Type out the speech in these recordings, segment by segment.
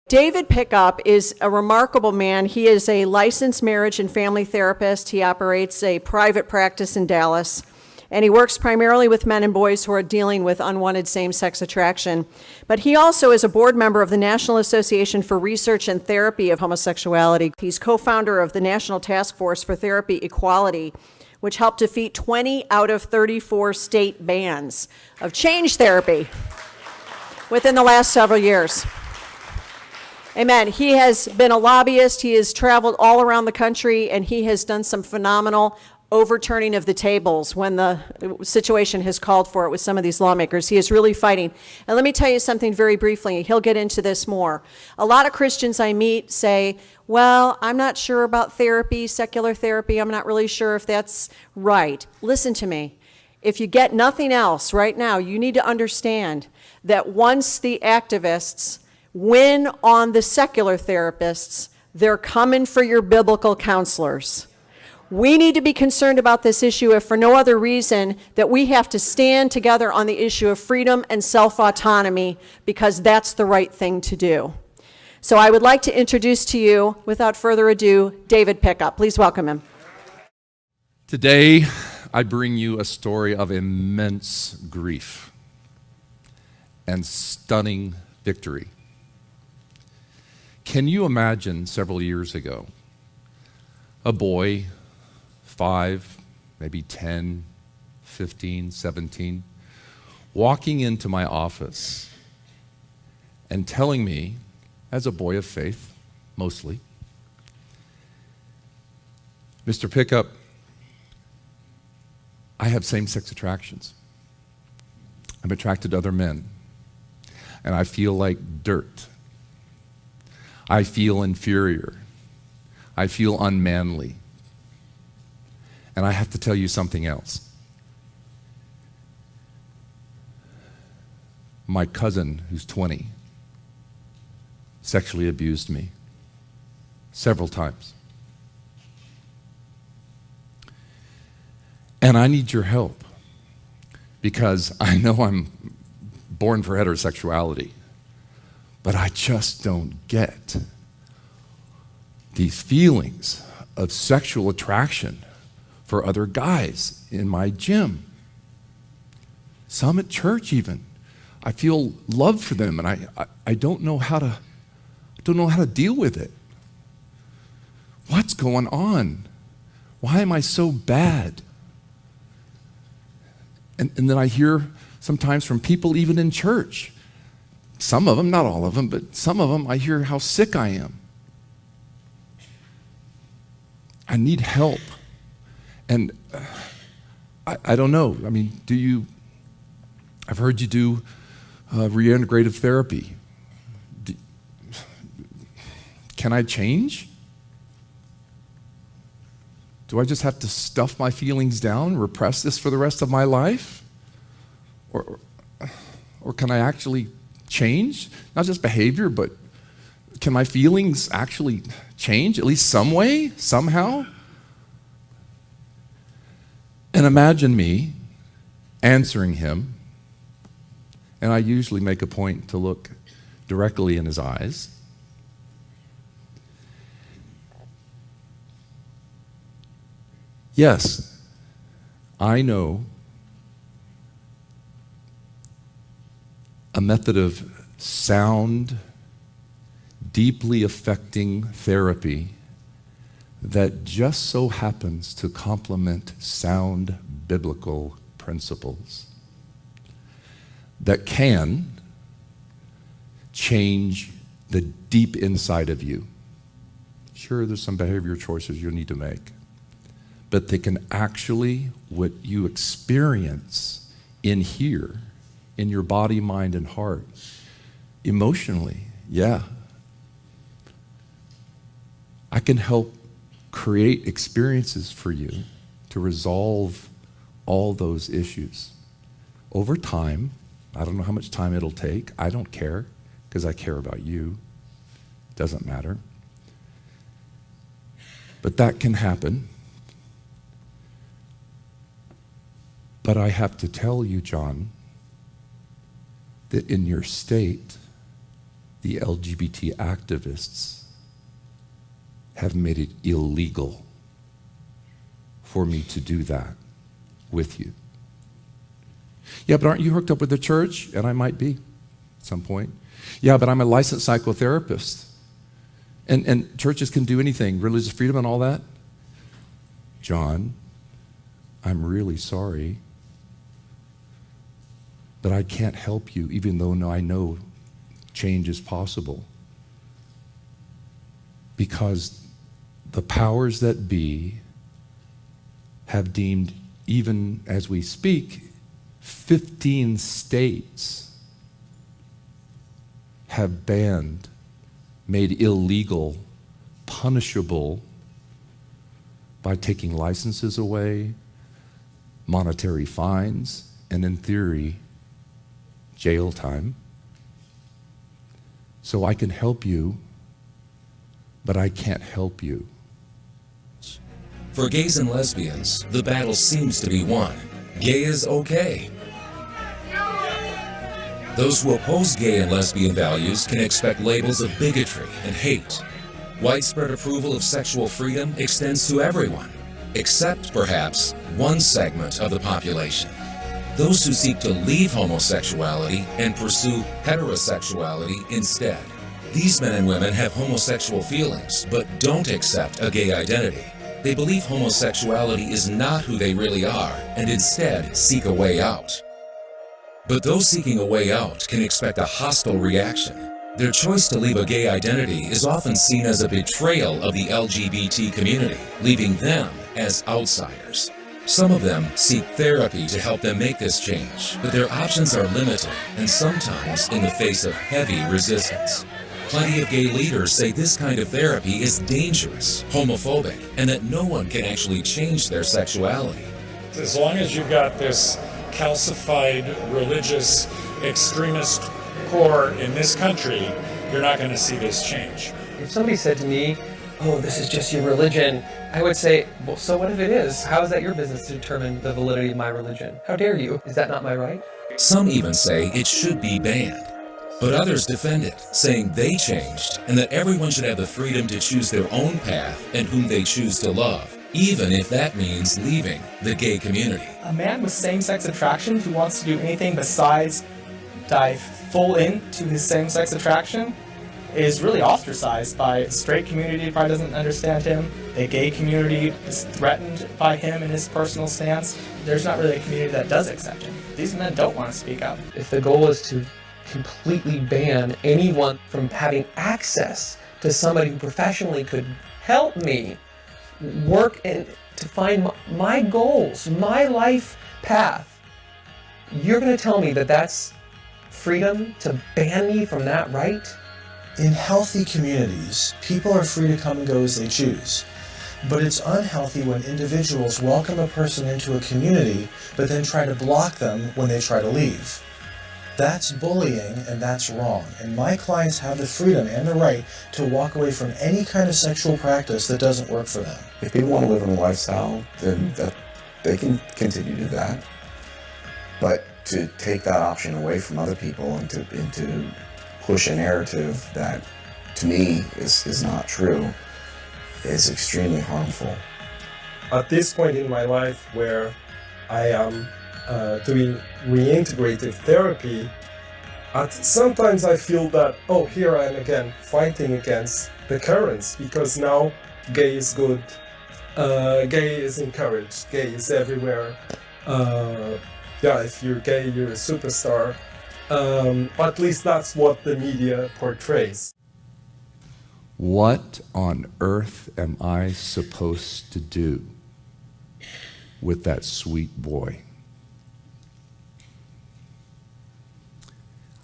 David Pickup is a remarkable man. He is a licensed marriage and family therapist. He operates a private practice in Dallas, and he works primarily with men and boys who are dealing with unwanted same-sex attraction. But he also is a board member of the National Association for Research and Therapy of Homosexuality. He's co-founder of the National Task Force for Therapy Equality, which helped defeat 20 out of 34 state bans of change therapy within the last several years. Amen. He has been a lobbyist. He has traveled all around the country, and he has done some phenomenal overturning of the tables when the situation has called for it with some of these lawmakers. He is really fighting. And let me tell you something very briefly. He'll get into this more. A lot of Christians I meet say, well, I'm not sure about therapy, secular therapy. I'm not really sure if that's right. Listen to me. If you get nothing else right now, you need to understand that once the activists win on the secular therapists, they're coming for your biblical counselors. We need to be concerned about this issue, if for no other reason, that we have to stand together on the issue of freedom and self-autonomy, because that's the right thing to do. So I would like to introduce to you, without further ado, David Pickup. Please welcome him. Today, I bring you a story of immense grief and stunning victory. Can you imagine several years ago, a boy, 5, maybe 10, 15, 17, walking into my office and telling me, as a boy of faith, mostly, Mr. Pickup, I have same-sex attractions. I'm attracted to other men, and I feel like dirt. I feel inferior. I feel unmanly. And I have to tell you something else. My cousin, who's 20, sexually abused me several times. And I need your help, because I know I'm born for heterosexuality, but I just don't get these feelings of sexual attraction for other guys in my gym. Some at church even. I feel love for them, and I don't know how to deal with it. What's going on? Why am I so bad? And then I hear sometimes from people even in church, some of them, not all of them, but some of them, I hear how sick I am. I need help. And I don't know. I mean, I've heard you do reintegrative therapy. Can I change? Do I just have to stuff my feelings down, repress this for the rest of my life? Or can I actually change? Not just behavior, but can my feelings actually change, at least some way, somehow? And imagine me answering him, and I usually make a point to look directly in his eyes. Yes, I know a method of sound, deeply affecting therapy that just so happens to complement sound biblical principles that can change the deep inside of you. Sure, there's some behavior choices you'll need to make, but they can actually, what you experience in here, in your body, mind, and heart, emotionally, yeah. I can help create experiences for you to resolve all those issues. Over time, I don't know how much time it'll take. I don't care, because I care about you. It doesn't matter. But that can happen. But I have to tell you, John, that in your state, the LGBT activists have made it illegal for me to do that with you. Yeah, but aren't you hooked up with the church? And I might be at some point. Yeah, but I'm a licensed psychotherapist. And churches can do anything, religious freedom and all that. John, I'm really sorry, but I can't help you, even though I know change is possible. Because the powers that be have deemed, even as we speak, 15 states have banned, made illegal, punishable by taking licenses away, monetary fines, and in theory, jail time. So I can help you, but I can't help you. For gays and lesbians, the battle seems to be won. Gay is okay. Those who oppose gay and lesbian values can expect labels of bigotry and hate. Widespread approval of sexual freedom extends to everyone, except perhaps one segment of the population. Those who seek to leave homosexuality and pursue heterosexuality instead. These men and women have homosexual feelings, but don't accept a gay identity. They believe homosexuality is not who they really are, and instead seek a way out. But those seeking a way out can expect a hostile reaction. Their choice to leave a gay identity is often seen as a betrayal of the LGBT community, leaving them as outsiders. Some of them seek therapy to help them make this change, but their options are limited, and sometimes in the face of heavy resistance. Plenty of gay leaders say this kind of therapy is dangerous, homophobic, and that no one can actually change their sexuality. As long as you've got this calcified religious extremist core in this country, you're not going to see this change. If somebody said to me, oh, this is just your religion, I would say, well, so what if it is? How is that your business to determine the validity of my religion? How dare you? Is that not my right? Some even say it should be banned. But others defend it, saying they changed and that everyone should have the freedom to choose their own path and whom they choose to love, even if that means leaving the gay community. A man with same-sex attraction who wants to do anything besides dive full into his same-sex attraction is really ostracized by the straight community. Probably doesn't understand him. The gay community is threatened by him and his personal stance. There's not really a community that does accept him. These men don't want to speak up. If the goal is to completely ban anyone from having access to somebody who professionally could help me work and to find my goals, my life path, you're going to tell me that that's freedom to ban me from that right? In healthy communities, people are free to come and go as they choose. But it's unhealthy when individuals welcome a person into a community, but then try to block them when they try to leave. That's bullying, and that's wrong. And my clients have the freedom and the right to walk away from any kind of sexual practice that doesn't work for them. If people want to live in a lifestyle, then they can continue to do that. But to take that option away from other people and to push a narrative that, to me, is not true, is extremely harmful. At this point in my life where I am doing reintegrative therapy, sometimes I feel that, oh, here I am again fighting against the currents, because now gay is good, gay is encouraged, gay is everywhere. Yeah, if you're gay, you're a superstar. At least that's what the media portrays. What on earth am I supposed to do with that sweet boy?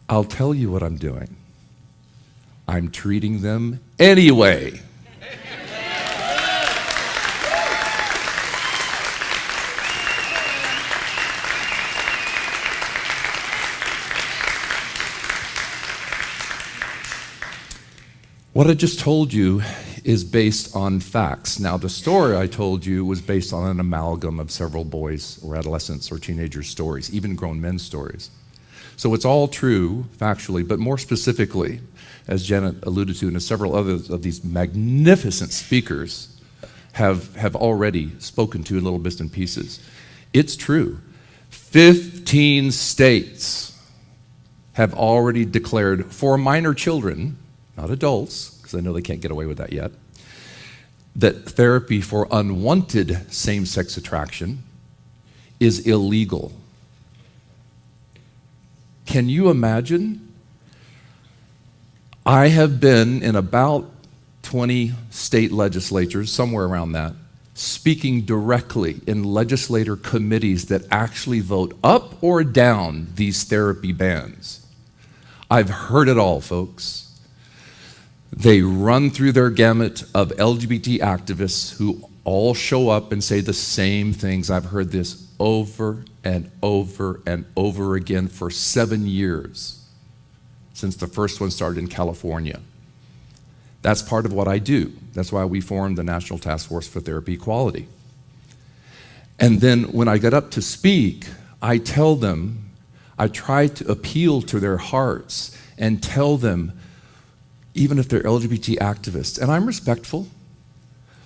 I'll tell you what I'm doing. I'm treating them anyway. What I just told you is based on facts. Now, the story I told you was based on an amalgam of several boys or adolescents or teenagers' stories, even grown men's stories. So it's all true factually, but more specifically, as Janet alluded to, and as several others of these magnificent speakers have already spoken to in little bits and pieces, it's true. 15 states have already declared for minor children, not adults, because I know they can't get away with that yet, that therapy for unwanted same-sex attraction is illegal. Can you imagine? I have been in about 20 state legislatures, somewhere around that, speaking directly in legislator committees that actually vote up or down these therapy bans. I've heard it all, folks. They run through their gamut of LGBT activists who all show up and say the same things. I've heard this over and over and over again for 7 years since the first one started in California. That's part of what I do. That's why we formed the National Task Force for Therapy Equality. And then when I get up to speak, I tell them, I try to appeal to their hearts and tell them, even if they're LGBT activists, and I'm respectful,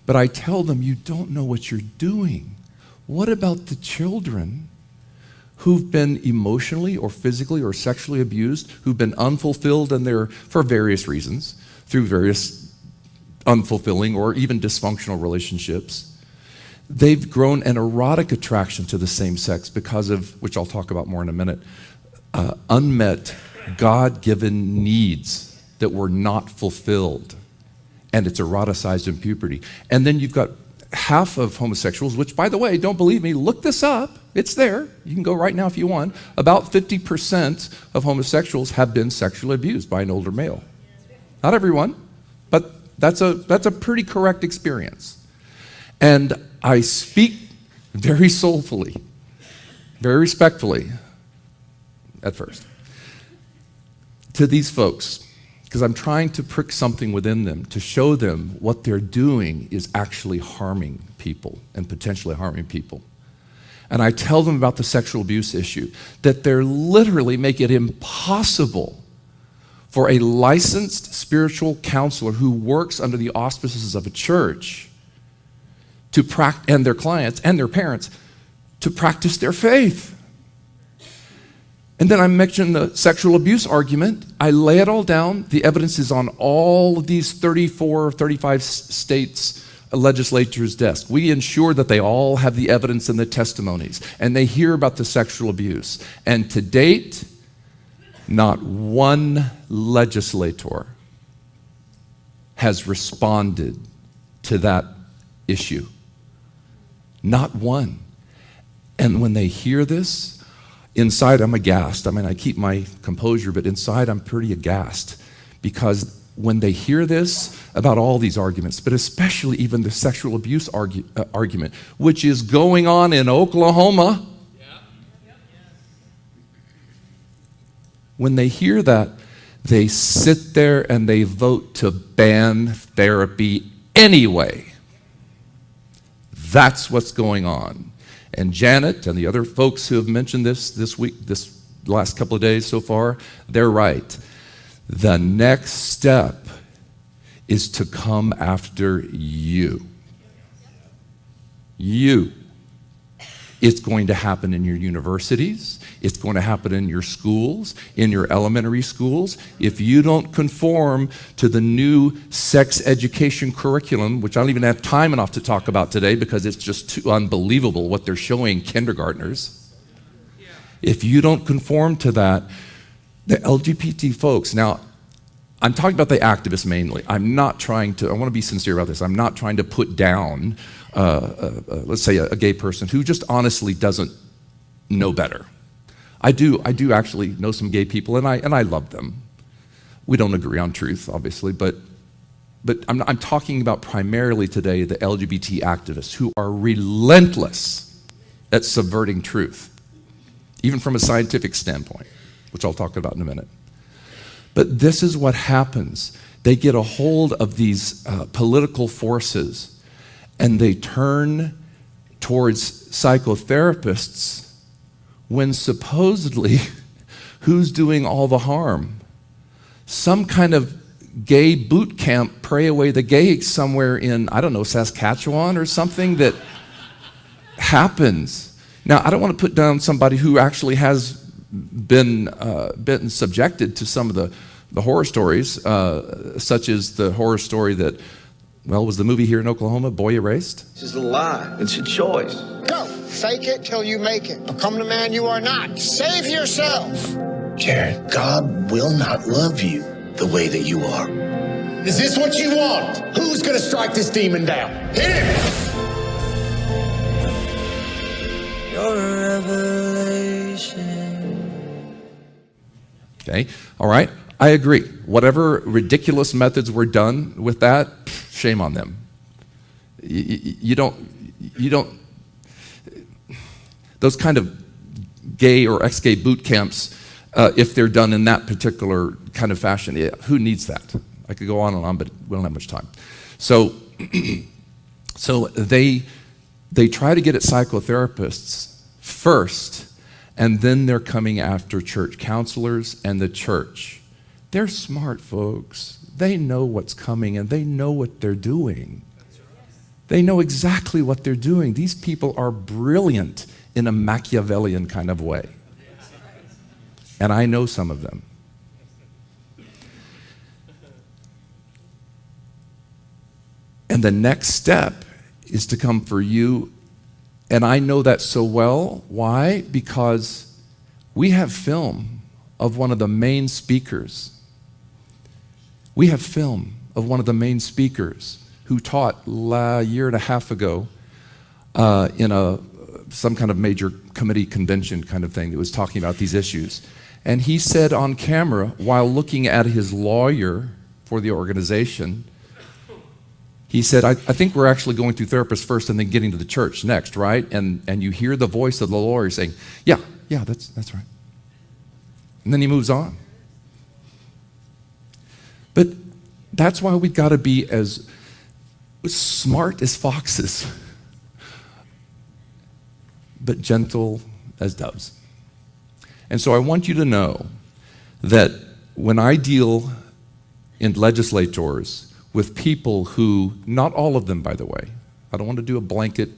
but I tell them, you don't know what you're doing. What about the children who've been emotionally or physically or sexually abused, who've been unfulfilled in their, for various reasons, through various unfulfilling or even dysfunctional relationships? They've grown an erotic attraction to the same sex because of, which I'll talk about more in a minute, unmet God-given needs that were not fulfilled, and it's eroticized in puberty. And then you've got half of homosexuals, which, by the way, don't believe me, look this up, it's there, you can go right now if you want, about 50% of homosexuals have been sexually abused by an older male. Not everyone, but that's a pretty correct experience. And I speak very soulfully, very respectfully, at first, to these folks, because I'm trying to prick something within them to show them what they're doing is actually harming people and potentially harming people. And I tell them about the sexual abuse issue, that they're literally making it impossible for a licensed spiritual counselor who works under the auspices of a church to and their clients and their parents to practice their faith. And then I mentioned the sexual abuse argument. I lay it all down. The evidence is on all of these 34, 35 states' legislatures' desks. We ensure that they all have the evidence and the testimonies, and they hear about the sexual abuse. And to date, not one legislator has responded to that issue. Not one. And when they hear this, inside I'm aghast. I mean, I keep my composure, but inside I'm pretty aghast, because when they hear this about all these arguments, but especially even the sexual abuse argument, which is going on in Oklahoma, when they hear that, they sit there and they vote to ban therapy anyway. That's what's going on. And Janet and the other folks who have mentioned this week, this last couple of days so far, they're right. The next step is to come after you. You. It's going to happen in your universities. It's going to happen in your schools, in your elementary schools. If you don't conform to the new sex education curriculum, which I don't even have time enough to talk about today because it's just too unbelievable what they're showing kindergartners. If you don't conform to that, the LGBT folks, now I'm talking about the activists mainly. I'm not trying to, I want to be sincere about this, I'm not trying to put down, let's say a gay person who just honestly doesn't know better. I do actually know some gay people, and I love them. We don't agree on truth, obviously, but I'm talking about primarily today the LGBT activists who are relentless at subverting truth, even from a scientific standpoint, which I'll talk about in a minute. But this is what happens. They get a hold of these political forces, and they turn towards psychotherapists when supposedly Who's doing all the harm? Some kind of gay boot camp, pray away the gay somewhere in, I don't know, Saskatchewan or something that happens. Now, I don't want to put down somebody who actually has been subjected to some of the horror stories, such as the horror story that, well, was the movie here in Oklahoma, Boy Erased? This is a lie. It's a choice. Go. Fake it till you make it. Become the man you are not. Save yourself. Jared, God will not love you the way that you are. Is this what you want? Who's gonna strike this demon down? Hit him! You're a revelation. Okay, all right, I agree. Whatever ridiculous methods were done with that, shame on them. You don't, those kind of gay or ex-gay boot camps, if they're done in that particular kind of fashion, who needs that? I could go on and on, but we don't have much time. So, so they try to get at psychotherapists first, and then they're coming after church counselors and the church. They're smart folks. They know what's coming, and they know what they're doing. They know exactly what they're doing. These people are brilliant in a Machiavellian kind of way. And I know some of them. And the next step is to come for you. And I know that so well. Why? Because we have film of one of the main speakers. We have film of one of the main speakers who taught a year and a half ago in some kind of major committee convention kind of thing that was talking about these issues. And he said on camera, while looking at his lawyer for the organization, he said, I think we're actually going through therapists first and then getting to the church next, right? And you hear the voice of the lawyer saying, yeah, that's right. And then he moves on. But that's why we've got to be as smart as foxes, but gentle as doves. And so I want you to know that when I deal in legislators with people who, not all of them, by the way, I don't want to do a blanket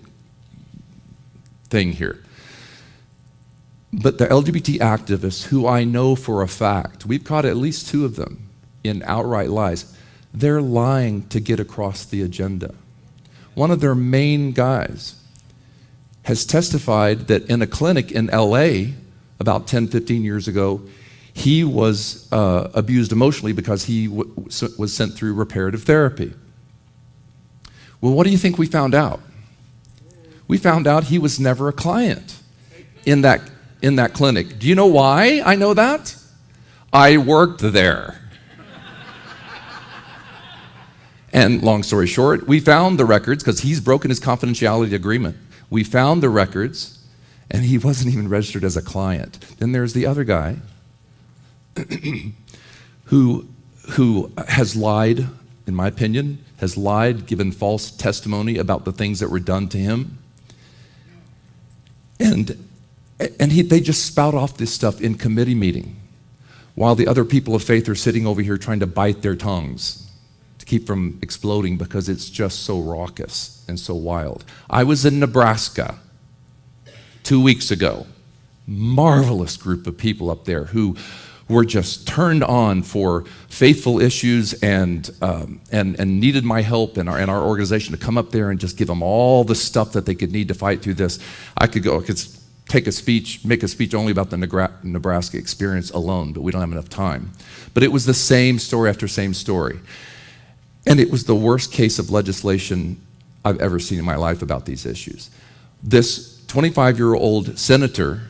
thing here, but the LGBT activists who I know for a fact, we've caught at least 2 of them in outright lies. They're lying to get across the agenda. One of their main guys has testified that in a clinic in LA about 10, 15 years ago, he was abused emotionally because he was sent through reparative therapy. Well, what do you think we found out? We found out he was never a client in that clinic. Do you know why I know that? I worked there. And long story short, we found the records because he's broken his confidentiality agreement. We found the records, and he wasn't even registered as a client. Then there's the other guy who has lied, in my opinion, has lied, given false testimony about the things that were done to him. And they just spout off this stuff in committee meeting while the other people of faith are sitting over here trying to bite their tongues to keep from exploding because it's just so raucous and so wild. I was in Nebraska 2 weeks ago. Marvelous group of people up there who were just turned on for faithful issues and needed my help and our organization to come up there and just give them all the stuff that they could need to fight through this. I could make a speech only about the Nebraska experience alone, but we don't have enough time. But it was the same story after same story. And it was the worst case of legislation I've ever seen in my life about these issues. This 25-year-old senator,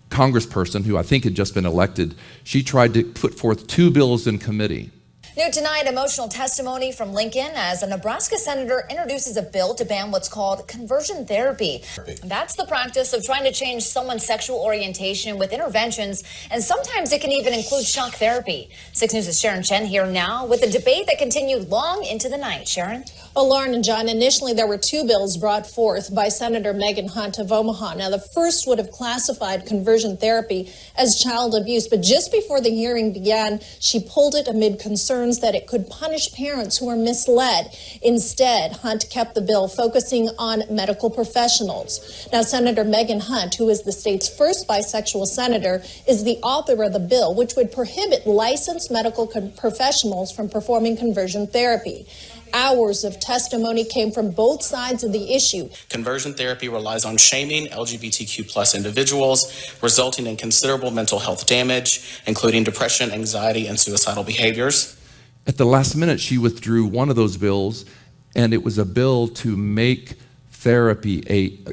congressperson who I think had just been elected, she tried to put forth 2 bills in committee New tonight, emotional testimony from Lincoln as a Nebraska senator introduces a bill to ban what's called conversion therapy. That's the practice of trying to change someone's sexual orientation with interventions, and sometimes it can even include shock therapy. 6 News' Sharon Chen here now with a debate that continued long into the night. Sharon? Well, Lauren and John, initially there were 2 bills brought forth by Senator Megan Hunt of Omaha. Now, the first would have classified conversion therapy as child abuse, but just before the hearing began, she pulled it amid concerns that it could punish parents who were misled. Instead, Hunt kept the bill focusing on medical professionals. Now, Senator Megan Hunt, who is the state's first bisexual senator, is the author of the bill, which would prohibit licensed medical professionals from performing conversion therapy. Hours of testimony came from both sides of the issue. Conversion therapy relies on shaming LGBTQ+ individuals, resulting in considerable mental health damage, including depression, anxiety, and suicidal behaviors. At the last minute, she withdrew one of those bills, and it was a bill to make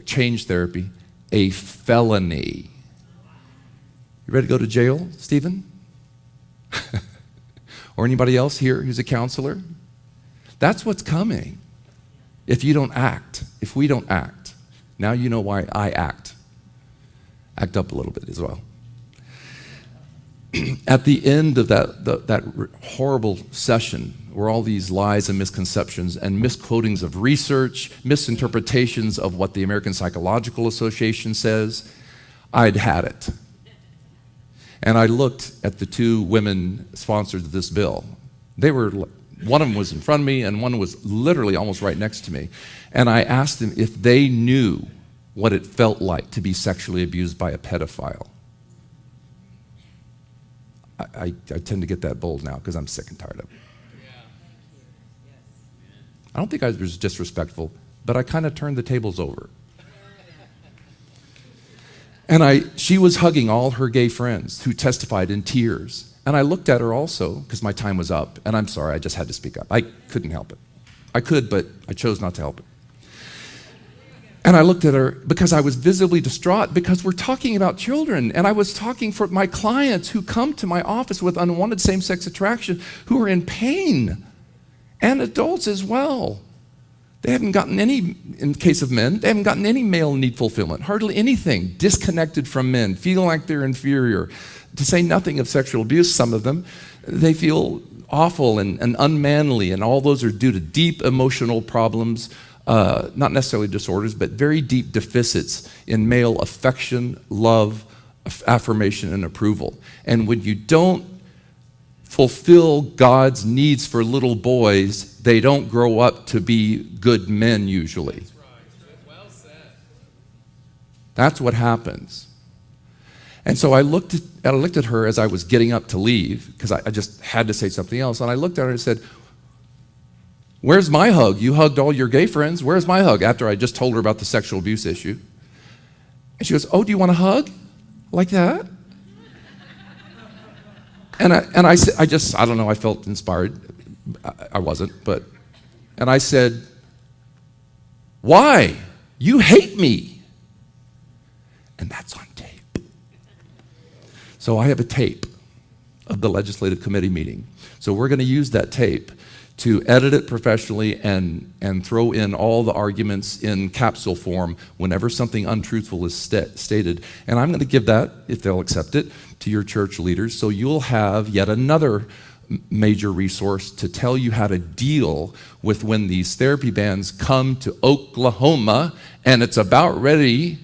change therapy, a felony. You ready to go to jail, Stephen? Or anybody else here who's a counselor? That's what's coming if you don't act, if we don't act. Now you know why I act. Act up a little bit as well. At the end of that horrible session where all these lies and misconceptions and misquotings of research, misinterpretations of what the American Psychological Association says, I'd had it. And I looked at the 2 women sponsors of this bill. One of them was in front of me and one was literally almost right next to me. And I asked them if they knew what it felt like to be sexually abused by a pedophile. I tend to get that bold now because I'm sick and tired of it. I don't think I was disrespectful, but I kind of turned the tables over. And she was hugging all her gay friends who testified in tears. And I looked at her also, because my time was up, and I'm sorry, I just had to speak up. I couldn't help it. I could, but I chose not to help it. And I looked at her because I was visibly distraught because we're talking about children. And I was talking for my clients who come to my office with unwanted same-sex attraction who are in pain, and adults as well. They haven't gotten any, in the case of men, they haven't gotten any male need fulfillment, hardly anything, disconnected from men, feeling like they're inferior. To say nothing of sexual abuse, some of them, they feel awful and unmanly, and all those are due to deep emotional problems, not necessarily disorders, but very deep deficits in male affection, love, affirmation, and approval. And when you don't fulfill God's needs for little boys, they don't grow up to be good men usually. That's what happens. And so I looked at her as I was getting up to leave, because I just had to say something else, and I looked at her and said, "Where's my hug? You hugged all your gay friends. Where's my hug?" After I just told her about the sexual abuse issue. And she goes, "Oh, do you want a hug? Like that?" And I said, I don't know, I felt inspired. I wasn't, and I said, "Why? You hate me." And that's on tape. So I have a tape of the legislative committee meeting. So we're going to use that tape to edit it professionally and throw in all the arguments in capsule form whenever something untruthful is stated. And I'm going to give that, if they'll accept it, to your church leaders. So you'll have yet another major resource to tell you how to deal with when these therapy bans come to Oklahoma, and it's about ready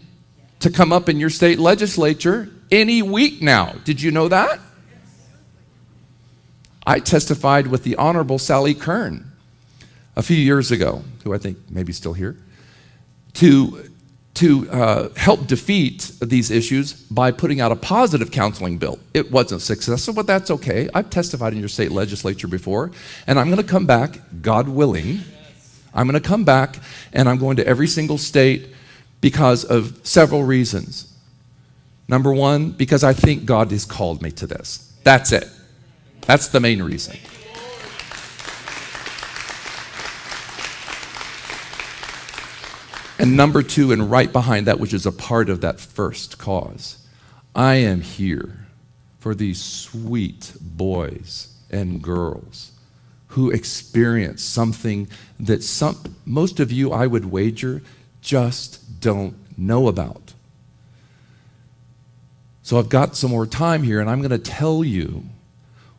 to come up in your state legislature any week now. Did you know that? I testified with the Honorable Sally Kern a few years ago, who I think may be still here, to help defeat these issues by putting out a positive counseling bill. It wasn't successful, but that's okay. I've testified in your state legislature before, and I'm going to come back, God willing. I'm going to come back, and I'm going to every single state because of several reasons. Number one, because I think God has called me to this. That's it. That's the main reason. And number two, and right behind that, which is a part of that first cause, I am here for these sweet boys and girls who experience something that most of you, I would wager, just don't know about. So I've got some more time here, and I'm going to tell you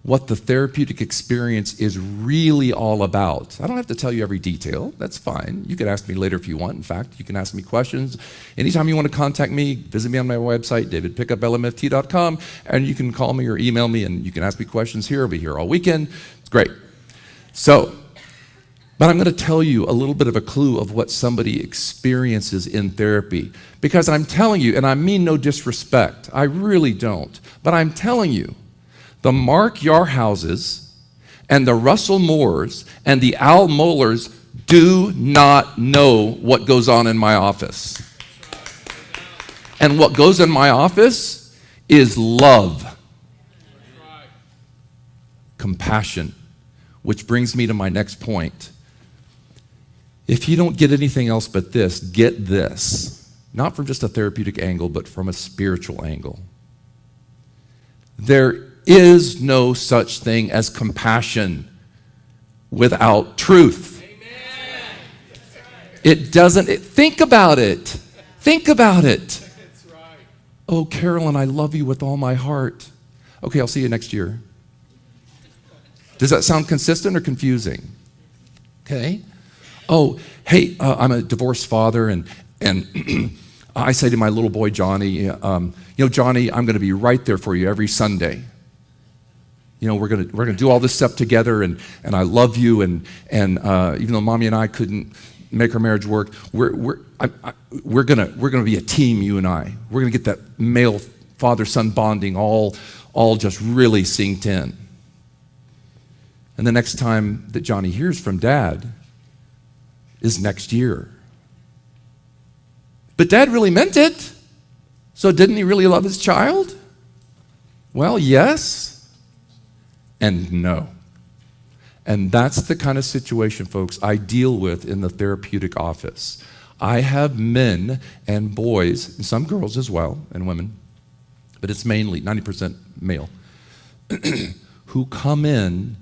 what the therapeutic experience is really all about. I don't have to tell you every detail. That's fine. You can ask me later if you want. In fact, you can ask me questions. Anytime you want to contact me, visit me on my website, davidpickuplmft.com, and you can call me or email me, and you can ask me questions here. I'll be here all weekend. It's great. But I'm going to tell you a little bit of a clue of what somebody experiences in therapy. Because I'm telling you, and I mean no disrespect, I really don't, but I'm telling you, the Mark Yarhouses and the Russell Moores and the Al Mollers do not know what goes on in my office. And what goes in my office is love, compassion, which brings me to my next point. If you don't get anything else but this, get this. Not from just a therapeutic angle, but from a spiritual angle. There is no such thing as compassion without truth. Amen. It doesn't. Think about it. Think about it. Oh, Carolyn, I love you with all my heart. Okay, I'll see you next year. Does that sound consistent or confusing? Okay. Oh, hey, I'm a divorced father, and I say to my little boy Johnny, Johnny, I'm going to be right there for you every Sunday. We're gonna do all this stuff together, and I love you, and even though Mommy and I couldn't make our marriage work, we're gonna be a team, you and I. We're gonna get that male father-son bonding all just really synced in. And the next time that Johnny hears from Dad is next year. But Dad really meant it. So didn't he really love his child? Well, yes. And no. And that's the kind of situation, folks, I deal with in the therapeutic office. I have men and boys, and some girls as well, and women, but it's mainly 90% male, who come in,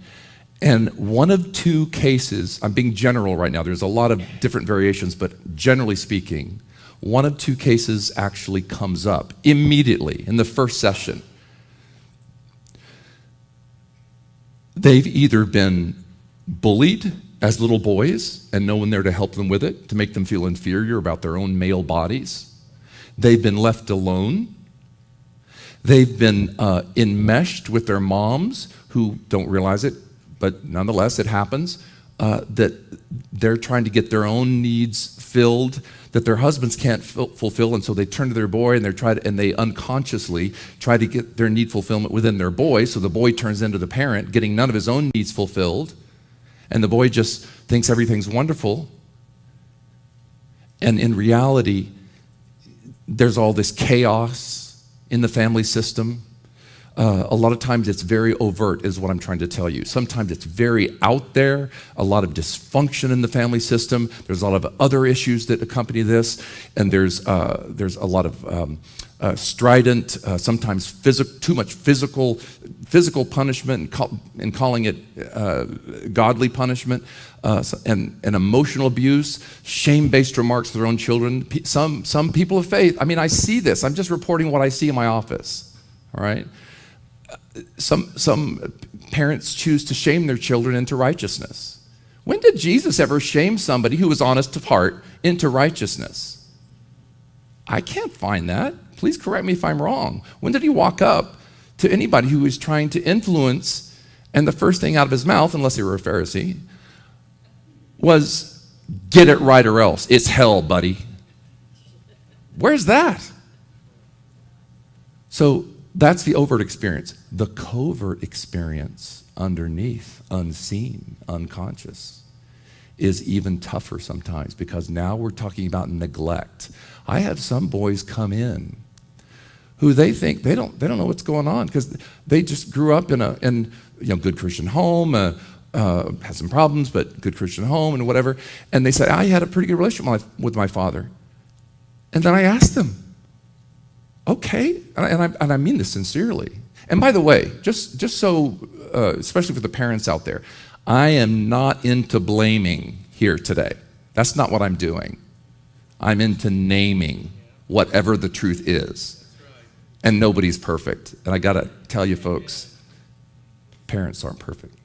and one of two cases, I'm being general right now, there's a lot of different variations, but generally speaking, one of two cases actually comes up immediately in the first session. They've either been bullied as little boys and no one there to help them with it, to make them feel inferior about their own male bodies. They've been left alone. They've been enmeshed with their moms who don't realize it, but nonetheless it happens, that they're trying to get their own needs filled that their husbands can't fulfill, and so they turn to their boy and they unconsciously try to get their need fulfillment within their boy, so the boy turns into the parent, getting none of his own needs fulfilled, and the boy just thinks everything's wonderful. And in reality, there's all this chaos in the family system. A lot of times it's very overt, is what I'm trying to tell you. Sometimes it's very out there, a lot of dysfunction in the family system. There's a lot of other issues that accompany this, and there's a lot of strident, sometimes too much physical punishment, and calling it godly punishment, and emotional abuse, shame-based remarks to their own children. Some people of faith, I mean, I see this. I'm just reporting what I see in my office, all right? Some parents choose to shame their children into righteousness. When did Jesus ever shame somebody who was honest of heart into righteousness? I can't find that. Please correct me if I'm wrong. When did he walk up to anybody who was trying to influence, and the first thing out of his mouth, unless they were a Pharisee, was, get it right or else. It's hell, buddy. Where's that? So that's the overt experience. The covert experience underneath, unseen, unconscious, is even tougher sometimes, because now we're talking about neglect. I have some boys come in who they think they don't know what's going on, because they just grew up in good Christian home, had some problems, but good Christian home and whatever. And they say, I had a pretty good relationship with my father. And then I asked them, okay, and I mean this sincerely. And by the way, just so, especially for the parents out there, I am not into blaming here today. That's not what I'm doing. I'm into naming whatever the truth is. And nobody's perfect. And I got to tell you, folks, parents aren't perfect.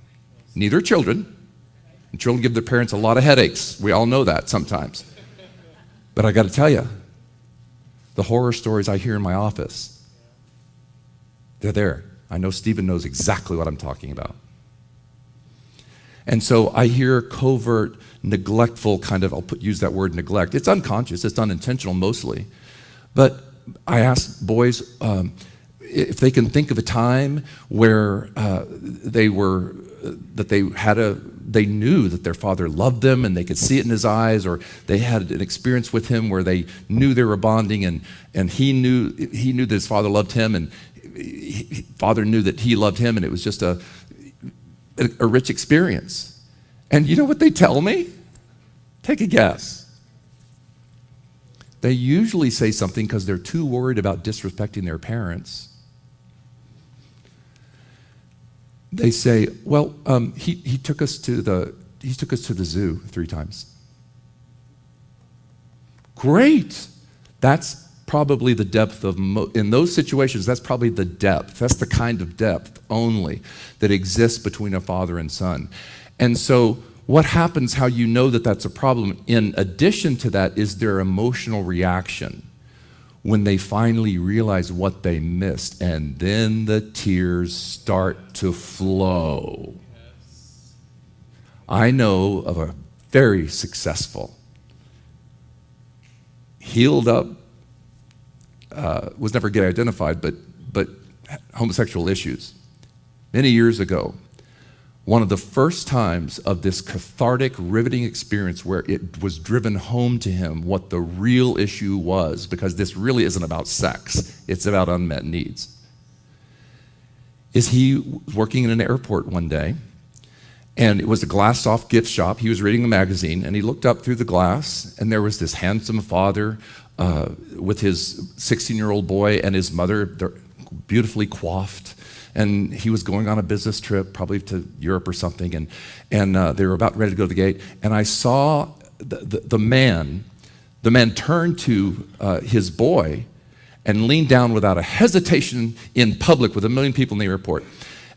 Neither are children. And children give their parents a lot of headaches. We all know that sometimes. But I got to tell you, the horror stories I hear in my office, they're there. I know Stephen knows exactly what I'm talking about. And so I hear covert, neglectful kind of, use that word neglect. It's unconscious, it's unintentional mostly. But I ask boys if they can think of a time where they knew that their father loved them and they could see it in his eyes, or they had an experience with him where they knew they were bonding, and he knew that his father loved him, and father knew that he loved him, and it was just a rich experience. And you know what they tell me? Take a guess. They usually say something because they're too worried about disrespecting their parents. They say, well, he took us to the zoo 3 times. Great. That's probably the depth of, in those situations, that's probably the depth. That's the kind of depth only that exists between a father and son. And so what happens, how you know that that's a problem, in addition to that, is their emotional reaction when they finally realize what they missed, and then the tears start to flow. I know of a very successful, healed up, was never get identified, but homosexual issues. Many years ago, one of the first times of this cathartic, riveting experience where it was driven home to him what the real issue was, because this really isn't about sex, it's about unmet needs, is he was working in an airport one day, and it was a glassed-off gift shop. He was reading a magazine, and he looked up through the glass, and there was this handsome father with his 16-year-old boy and his mother. They're beautifully coiffed. And he was going on a business trip, probably to Europe or something, and they were about ready to go to the gate. And I saw the man turn to his boy and lean down without a hesitation in public with 1 million people in the airport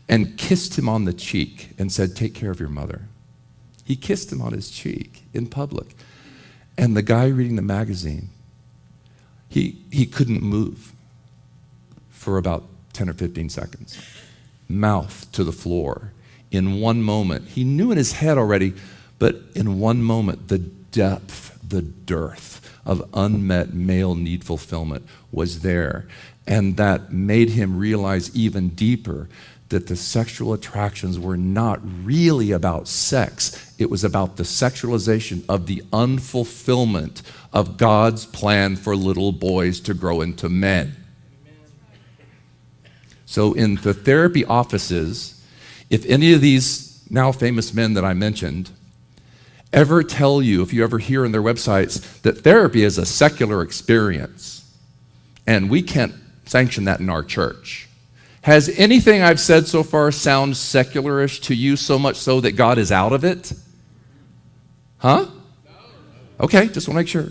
and kissed him on the cheek and said, "Take care of your mother." He kissed him on his cheek in public. And the guy reading the magazine, he couldn't move for about 10 or 15 seconds, mouth to the floor. In one moment, he knew in his head already, but in one moment, the depth, the dearth of unmet male need fulfillment was there. And that made him realize even deeper that the sexual attractions were not really about sex. It was about the sexualization of the unfulfillment of God's plan for little boys to grow into men. So in the therapy offices, if any of these now famous men that I mentioned ever tell you, if you ever hear on their websites, that therapy is a secular experience, and we can't sanction that in our church, has anything I've said so far sound secularish to you, so much so that God is out of it? Huh? Okay, just want to make sure.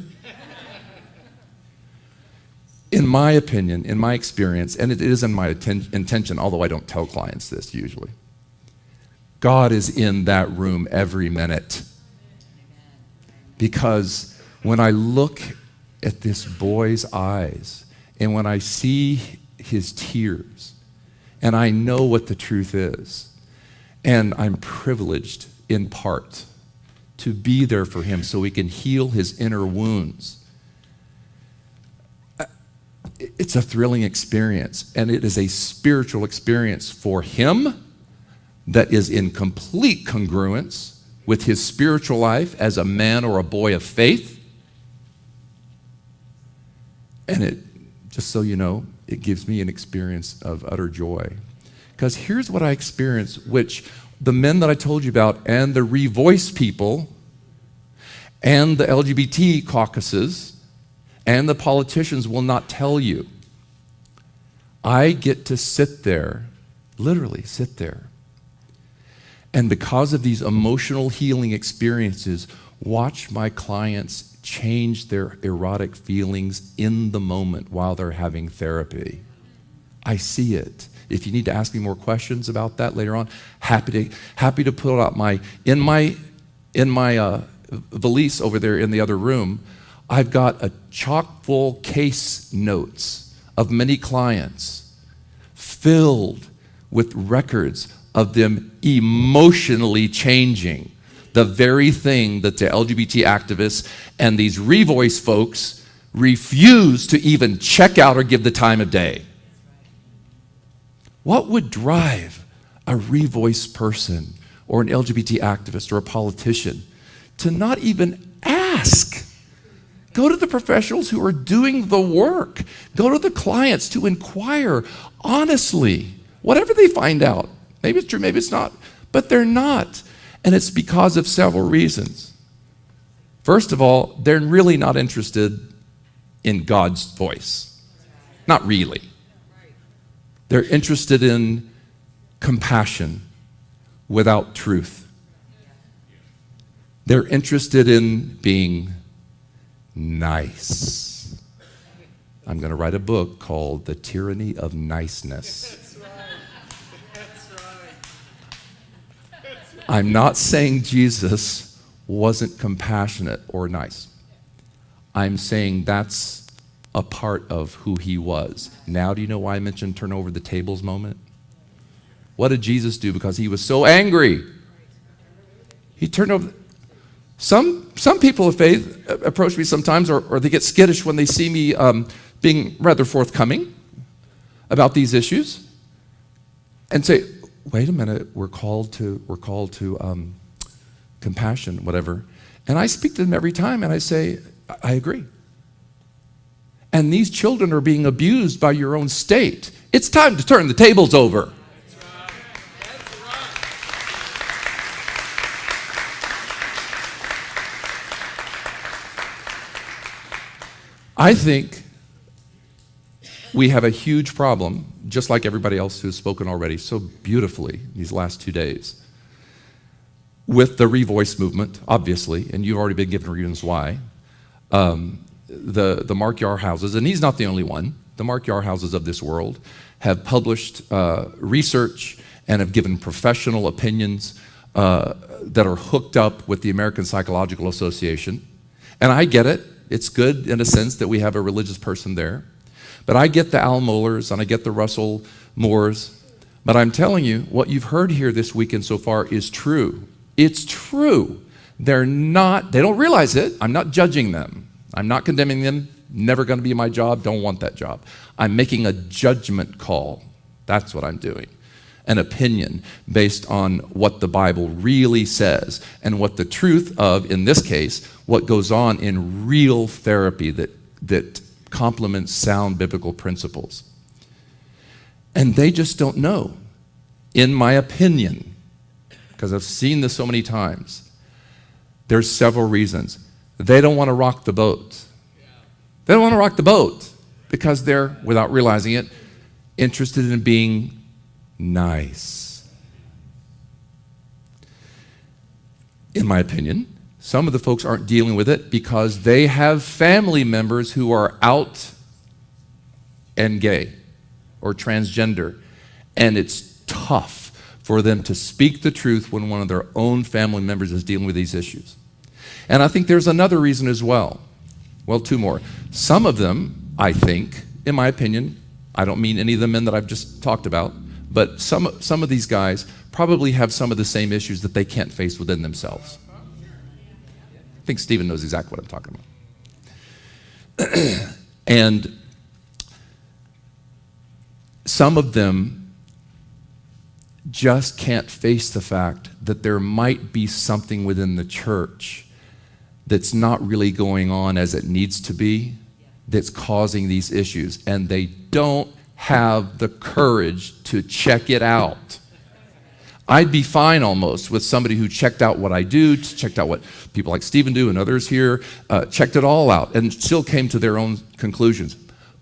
In my opinion, in my experience, and it is in my intention, although I don't tell clients this usually, God is in that room every minute. Because when I look at this boy's eyes, and when I see his tears, and I know what the truth is, and I'm privileged in part to be there for him so he can heal his inner wounds, it's a thrilling experience, and it is a spiritual experience for him that is in complete congruence with his spiritual life as a man or a boy of faith. And it, just so you know, it gives me an experience of utter joy. Because here's what I experience, which the men that I told you about and the Revoice people and the LGBT caucuses and the politicians will not tell you. I get to sit there, literally sit there, And because of these emotional healing experiences, watch my clients change their erotic feelings in the moment while they're having therapy. I see it. If you need to ask me more questions about that later on, happy to pull out in my valise over there in the other room. I've got a chock full case notes of many clients filled with records of them emotionally changing the very thing that the LGBT activists and these Revoice folks refuse to even check out or give the time of day. What would drive a Revoice person or an LGBT activist or a politician to not even ask? Go to the professionals who are doing the work. Go to the clients to inquire honestly, whatever they find out. Maybe it's true, maybe it's not, but they're not. And it's because of several reasons. First of all, they're really not interested in God's voice. Not really. They're interested in compassion without truth. They're interested in being nice. I'm going to write a book called The Tyranny of Niceness. I'm not saying Jesus wasn't compassionate or nice. I'm saying that's a part of who he was. Now, do you know why I mentioned turn over the tables moment? What did Jesus do because he was so angry? He turned over. Some people of faith approach me sometimes, or they get skittish when they see me being rather forthcoming about these issues, and say, "Wait a minute, we're called to compassion, whatever." And I speak to them every time, and I say, "I agree." And these children are being abused by your own state. It's time to turn the tables over. I think we have a huge problem, just like everybody else who's spoken already so beautifully these last 2 days, with the Revoice movement, obviously, and you've already been given reasons why. The Mark Yarhouses, and he's not the only one, the Mark Yarhouses of this world have published research and have given professional opinions that are hooked up with the American Psychological Association. And I get it. It's good in a sense that we have a religious person there. But I get the Al Mohlers and I get the Russell Moores. But I'm telling you, what you've heard here this weekend so far is true. It's true. They don't realize it. I'm not judging them. I'm not condemning them. Never going to be my job. Don't want that job. I'm making a judgment call. That's what I'm doing. An opinion based on what the Bible really says and what the truth of, in this case, what goes on in real therapy that complements sound biblical principles. And they just don't know, in my opinion, because I've seen this so many times. There's several reasons. They don't want to rock the boat. They don't want to rock the boat because they're, without realizing it, interested in being nice. In my opinion, some of the folks aren't dealing with it because they have family members who are out and gay or transgender, and it's tough for them to speak the truth when one of their own family members is dealing with these issues. And I think there's another reason as well. Well, two more. Some of them, I think, in my opinion, I don't mean any of the men that I've just talked about, but some of these guys probably have some of the same issues that they can't face within themselves. I think Stephen knows exactly what I'm talking about. And some of them just can't face the fact that there might be something within the church that's not really going on as it needs to be, that's causing these issues, and they don't have the courage to check it out. I'd be fine almost with somebody who checked out what I do, checked out what people like Stephen do and others here, checked it all out and still came to their own conclusions.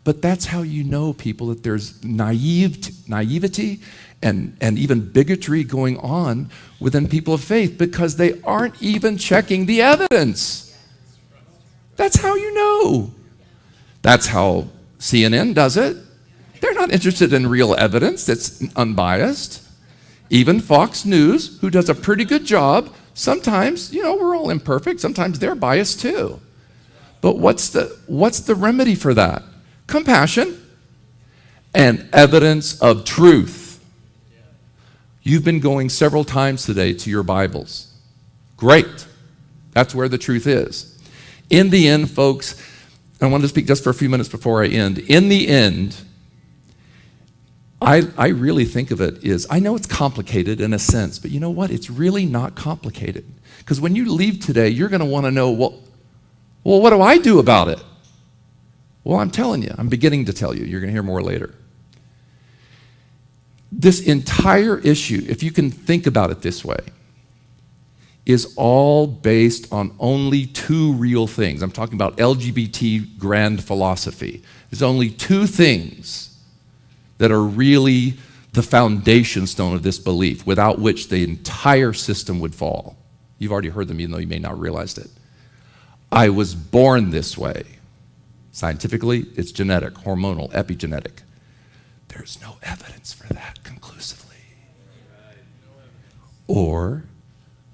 But that's how you know, people, that there's naivety and even bigotry going on within people of faith because they aren't even checking the evidence. That's how you know. That's how CNN does it. They're not interested in real evidence that's unbiased. Even Fox News, who does a pretty good job, sometimes, we're all imperfect, sometimes they're biased too. But what's the remedy for that? Compassion and evidence of truth. You've been going several times today to your Bibles. Great. That's where the truth is. In the end, folks, I want to speak just for a few minutes before I end. In the end, I really think of it as, I know it's complicated in a sense, but you know what? It's really not complicated. Because when you leave today, you're going to want to know, well, what do I do about it? Well, I'm telling you. I'm beginning to tell you. You're going to hear more later. This entire issue, if you can think about it this way, is all based on only two real things. I'm talking about LGBT grand philosophy. There's only two things that are really the foundation stone of this belief, without which the entire system would fall. You've already heard them, even though you may not realize it. I was born this way. Scientifically, it's genetic, hormonal, epigenetic. There's no evidence for that conclusively. Or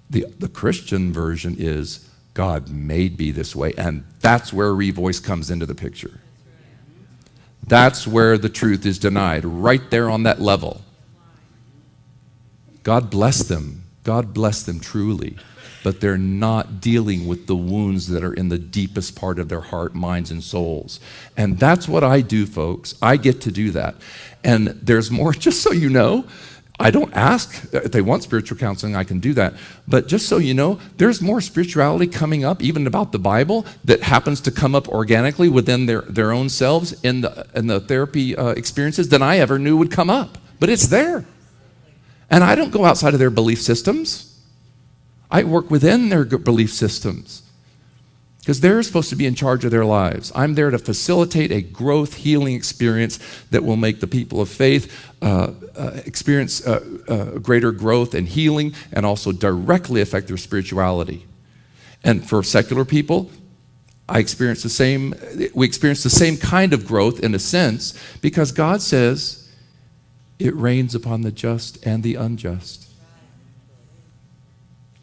the Christian version is God made me this way, and that's where revoice comes into the picture. That's where the truth is denied, right there on that level. God bless them. God bless them truly. But they're not dealing with the wounds that are in the deepest part of their heart, minds, and souls. And that's what I do, folks. I get to do that. And there's more, just so you know, I don't ask if they want spiritual counseling, I can do that. But just so you know, there's more spirituality coming up, even about the Bible, that happens to come up organically within their own selves in the therapy experiences than I ever knew would come up. But it's there. And I don't go outside of their belief systems. I work within their belief systems because they're supposed to be in charge of their lives. I'm there to facilitate a growth, healing experience that will make the people of faith experience greater growth and healing, and also directly affect their spirituality. And for secular people, we experience the same kind of growth in a sense, because God says it rains upon the just and the unjust.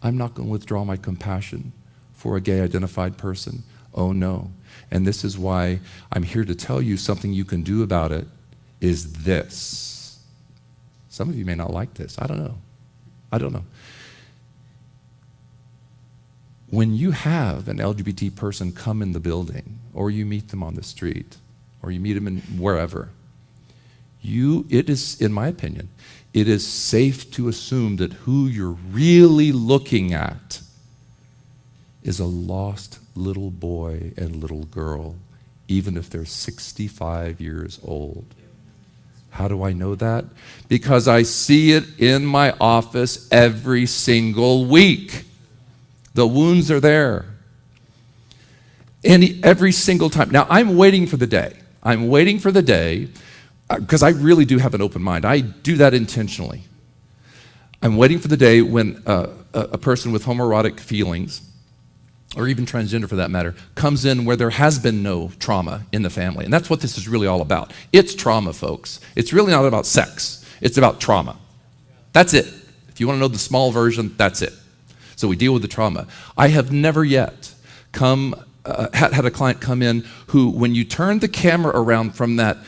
I'm not going to withdraw my compassion for a gay identified person. Oh no. And this is why I'm here to tell you something you can do about it is this. Some of you may not like this. I don't know. When you have an LGBT person come in the building, or you meet them on the street, or you meet them in wherever, it is, in my opinion, it is safe to assume that who you're really looking at is a lost little boy and little girl, even if they're 65 years old. How do I know that? Because I see it in my office every single week. The wounds are there. Every single time. Now, I'm waiting for the day. Because I really do have an open mind. I do that intentionally. I'm waiting for the day when a person with homoerotic feelings, or even transgender for that matter, comes in where there has been no trauma in the family. And that's what this is really all about. It's trauma, folks. It's really not about sex. It's about trauma. That's it. If you want to know the small version, that's it. So we deal with the trauma. I have never yet had a client come in who, when you turn the camera around from that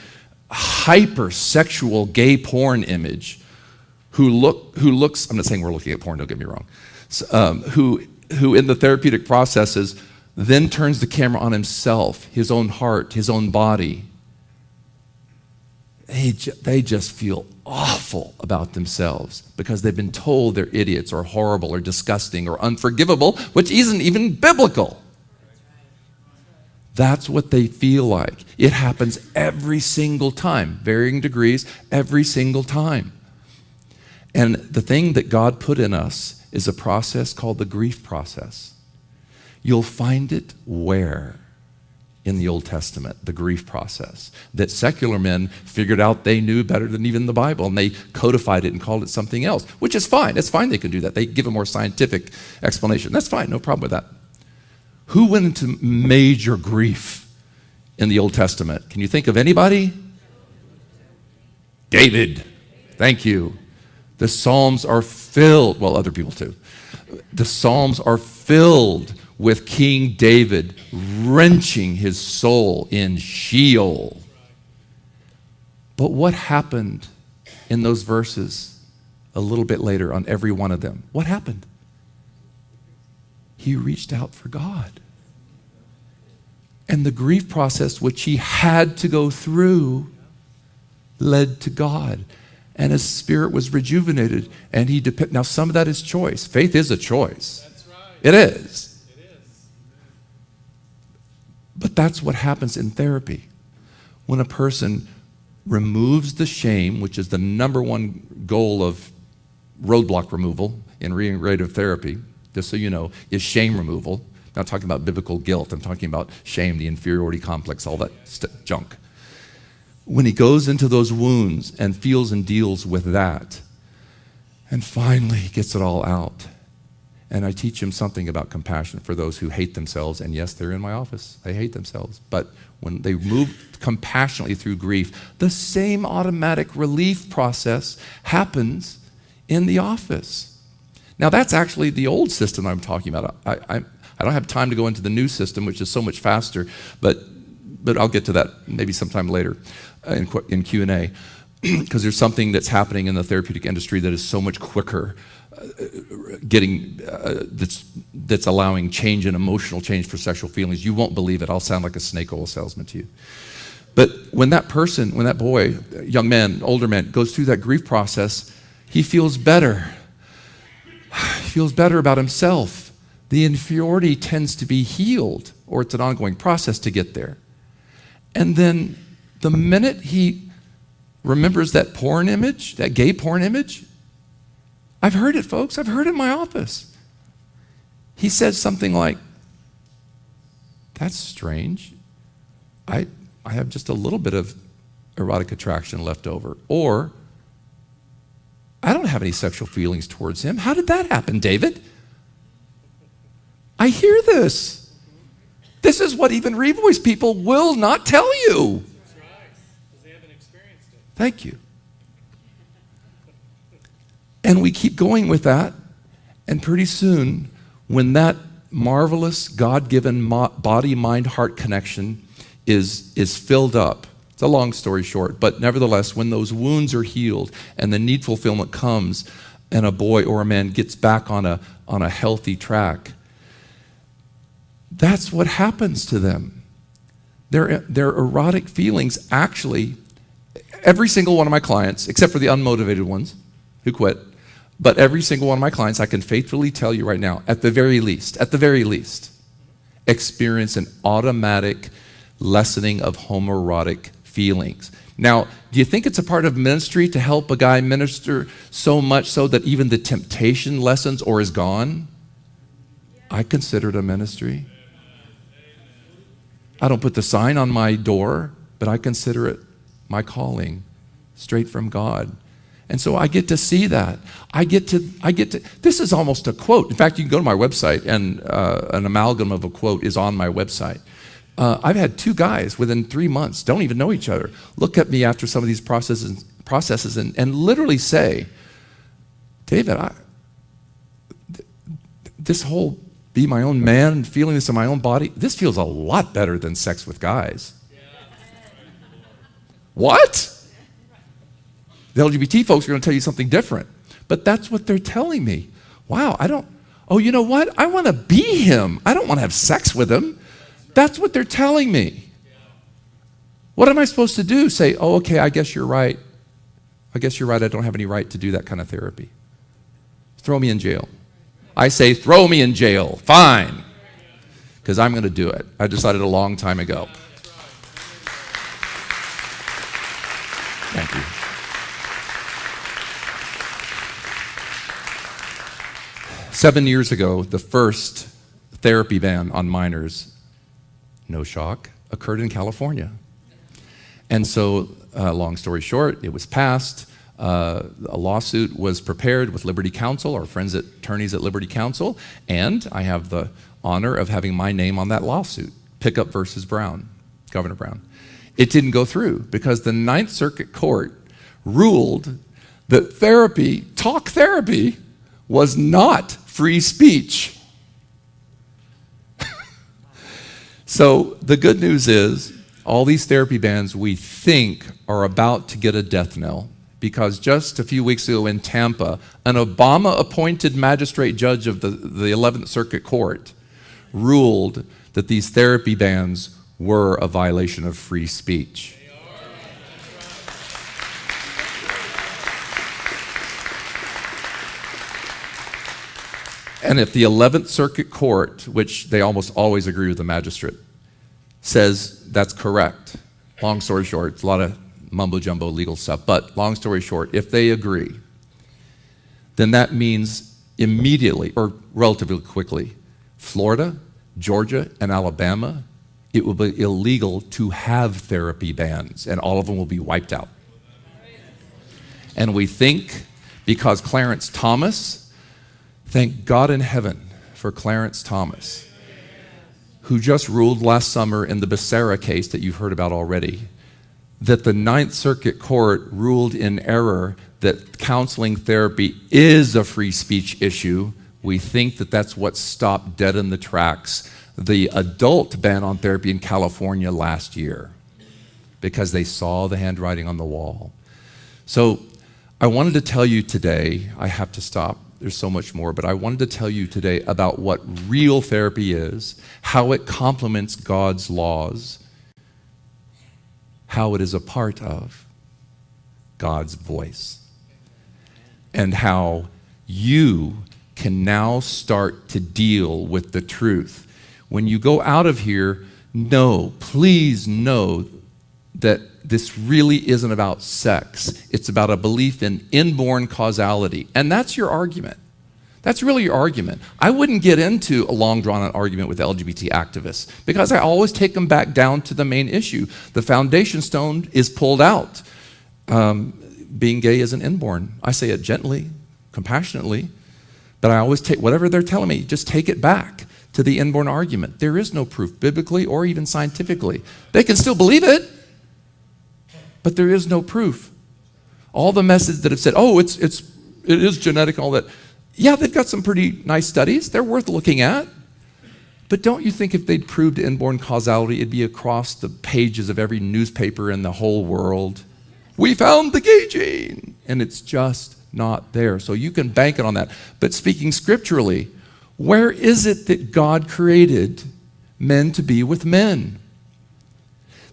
hypersexual gay porn image, who looks, I'm not saying we're looking at porn, don't get me wrong, who in the therapeutic processes then turns the camera on himself, his own heart, his own body. They just feel awful about themselves because they've been told they're idiots or horrible or disgusting or unforgivable, which isn't even biblical. That's what they feel like. It happens every single time, varying degrees, every single time. And the thing that God put in us is a process called the grief process. You'll find it where? in the Old Testament, the grief process, that secular men figured out they knew better than even the Bible, and they codified it and called it something else, which is fine. It's fine they can do that. They give a more scientific explanation. That's fine, no problem with that. Who went into major grief in the Old Testament? Can you think of anybody? David. Thank you. The Psalms are filled, well, other people too. The Psalms are filled with King David wrenching his soul in Sheol. But what happened in those verses a little bit later on every one of them? What happened? He reached out for God. And the grief process which he had to go through led to God. And his spirit was rejuvenated. And now some of that is choice. Faith is a choice. That's right. It is. It is. But that's what happens in therapy. When a person removes the shame, which is the number one goal of roadblock removal in reintegrative therapy, just so you know, is shame removal. I'm not talking about biblical guilt. I'm talking about shame, the inferiority complex, all that junk. When he goes into those wounds and feels and deals with that, and finally gets it all out, and I teach him something about compassion for those who hate themselves, and yes, they're in my office. They hate themselves. But when they move compassionately through grief, the same automatic relief process happens in the office. Now, that's actually the old system I'm talking about. I don't have time to go into the new system, which is so much faster, but I'll get to that maybe sometime later in Q&A, because there's something that's happening in the therapeutic industry that is so much quicker, that's allowing change and emotional change for sexual feelings. You won't believe it. I'll sound like a snake oil salesman to you. But when that boy, young man, older man, goes through that grief process, he feels better. He feels better about himself. The inferiority tends to be healed, or it's an ongoing process to get there. And then the minute he remembers that porn image, that gay porn image, I've heard it, folks. I've heard it in my office. He says something like, "That's strange. I have just a little bit of erotic attraction left over." Or, "I don't have any sexual feelings towards him. How did that happen, David?" I hear this. This is what even Revoice people will not tell you. That's right, because they haven't experienced it. Thank you. And we keep going with that, and pretty soon, when that marvelous God-given body, mind, heart connection is filled up, it's a long story short, but nevertheless, when those wounds are healed and the need fulfillment comes, and a boy or a man gets back on a healthy track, that's what happens to them. Their erotic feelings actually, every single one of my clients, except for the unmotivated ones who quit, but every single one of my clients, I can faithfully tell you right now, at the very least, experience an automatic lessening of homoerotic feelings. Now, do you think it's a part of ministry to help a guy minister so much so that even the temptation lessens or is gone? I consider it a ministry. I don't put the sign on my door, but I consider it my calling, straight from God. And so I get to see that. I get to, this is almost a quote. In fact, you can go to my website, and an amalgam of a quote is on my website. I've had 2 guys within 3 months, don't even know each other, look at me after some of these processes and literally say, "David, this whole be my own man, feeling this in my own body, this feels a lot better than sex with guys." What? The LGBT folks are going to tell you something different. But that's what they're telling me. Wow, you know what? I want to be him. I don't want to have sex with him. That's what they're telling me. What am I supposed to do? Say, "Oh, okay, I guess you're right. I don't have any right to do that kind of therapy. Throw me in jail." I say, "Throw me in jail." Fine. Because I'm going to do it. I decided a long time ago. Thank you. Seven years ago, the first therapy ban on minors, no shock, occurred in California. And so, long story short, it was passed. A lawsuit was prepared with Liberty Counsel, our friends at attorneys at Liberty Counsel, and I have the honor of having my name on that lawsuit, Pickup versus Brown, Governor Brown. It didn't go through because the Ninth Circuit Court ruled that talk therapy, was not free speech. So the good news is, all these therapy bans we think are about to get a death knell, because just a few weeks ago in Tampa, an Obama-appointed magistrate judge of the 11th Circuit Court ruled that these therapy bans were a violation of free speech. And if the 11th Circuit Court, which they almost always agree with the magistrate, says that's correct, long story short, it's a lot of mumbo-jumbo legal stuff, but long story short, if they agree, then that means immediately, or relatively quickly, Florida, Georgia, and Alabama, it will be illegal to have therapy bans, and all of them will be wiped out. And we think, because Clarence Thomas, thank God in heaven for Clarence Thomas, who just ruled last summer in the Becerra case that you've heard about already, that the Ninth Circuit Court ruled in error that counseling therapy is a free speech issue. We think that that's what stopped dead in the tracks the adult ban on therapy in California last year, because they saw the handwriting on the wall. So I wanted to tell you today, I have to stop, there's so much more, but I wanted to tell you today about what real therapy is, how it complements God's laws, how it is a part of God's voice, and how you can now start to deal with the truth. When you go out of here, please know that this really isn't about sex. It's about a belief in inborn causality. And that's your argument. That's really your argument. I wouldn't get into a long drawn-out argument with LGBT activists because I always take them back down to the main issue. The foundation stone is pulled out. Being gay is an inborn. I say it gently, compassionately, but I always take whatever they're telling me, just take it back to the inborn argument. There is no proof, biblically or even scientifically. They can still believe it, but there is no proof. All the methods that have said, it is genetic and all that, yeah, they've got some pretty nice studies. They're worth looking at. But don't you think if they'd proved inborn causality, it'd be across the pages of every newspaper in the whole world? We found the gay gene, and it's just not there. So you can bank it on that. But speaking scripturally, where is it that God created men to be with men?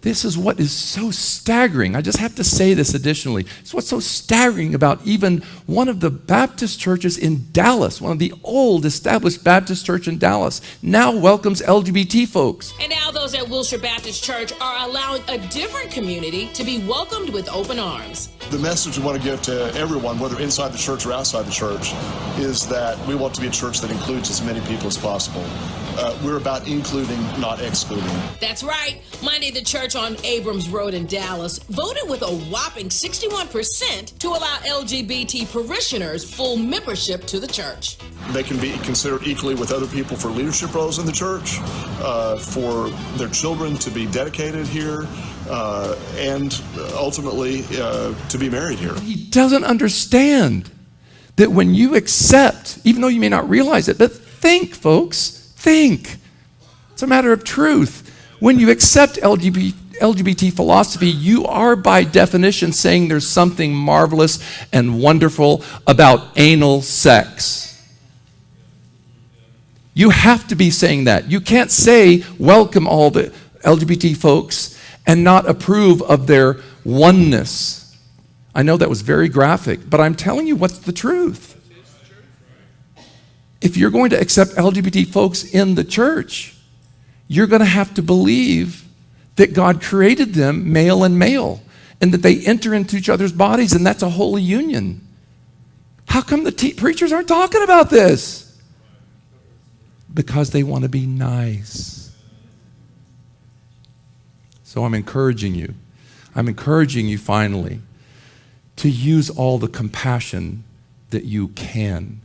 This is what is so staggering. I just have to say this additionally. It's what's so staggering about even one of the Baptist churches in Dallas, one of the old established Baptist church in Dallas, now welcomes LGBT folks. And now those at Wilshire Baptist Church are allowing a different community to be welcomed with open arms. The message we want to give to everyone, whether inside the church or outside the church, is that we want to be a church that includes as many people as possible. We're about including, not excluding. That's right. Monday, the church on Abrams Road in Dallas voted with a whopping 61% to allow LGBT parishioners full membership to the church. They can be considered equally with other people for leadership roles in the church, for their children to be dedicated here, and ultimately to be married here. He doesn't understand that when you accept, even though you may not realize it, but think, folks, think. It's a matter of truth. When you accept LGBT philosophy, you are by definition saying there's something marvelous and wonderful about anal sex. You have to be saying that. You can't say welcome all the LGBT folks and not approve of their oneness. I know that was very graphic, but I'm telling you what's the truth. If you're going to accept LGBT folks in the church, you're going to have to believe that God created them male and male, and that they enter into each other's bodies, and that's a holy union. How come the preachers aren't talking about this? Because they want to be nice. So I'm encouraging you. I'm encouraging you finally to use all the compassion that you can,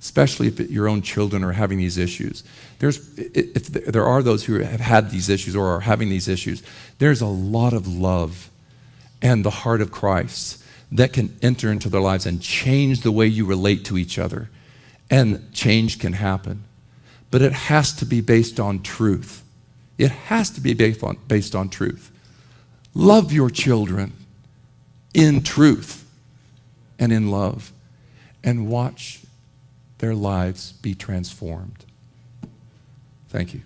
especially if your own children are having these issues. If there are those who have had these issues or are having these issues, there's a lot of love and the heart of Christ that can enter into their lives and change the way you relate to each other. And change can happen. But it has to be based on truth. It has to be based on truth. Love your children in truth and in love, and watch their lives be transformed. Thank you.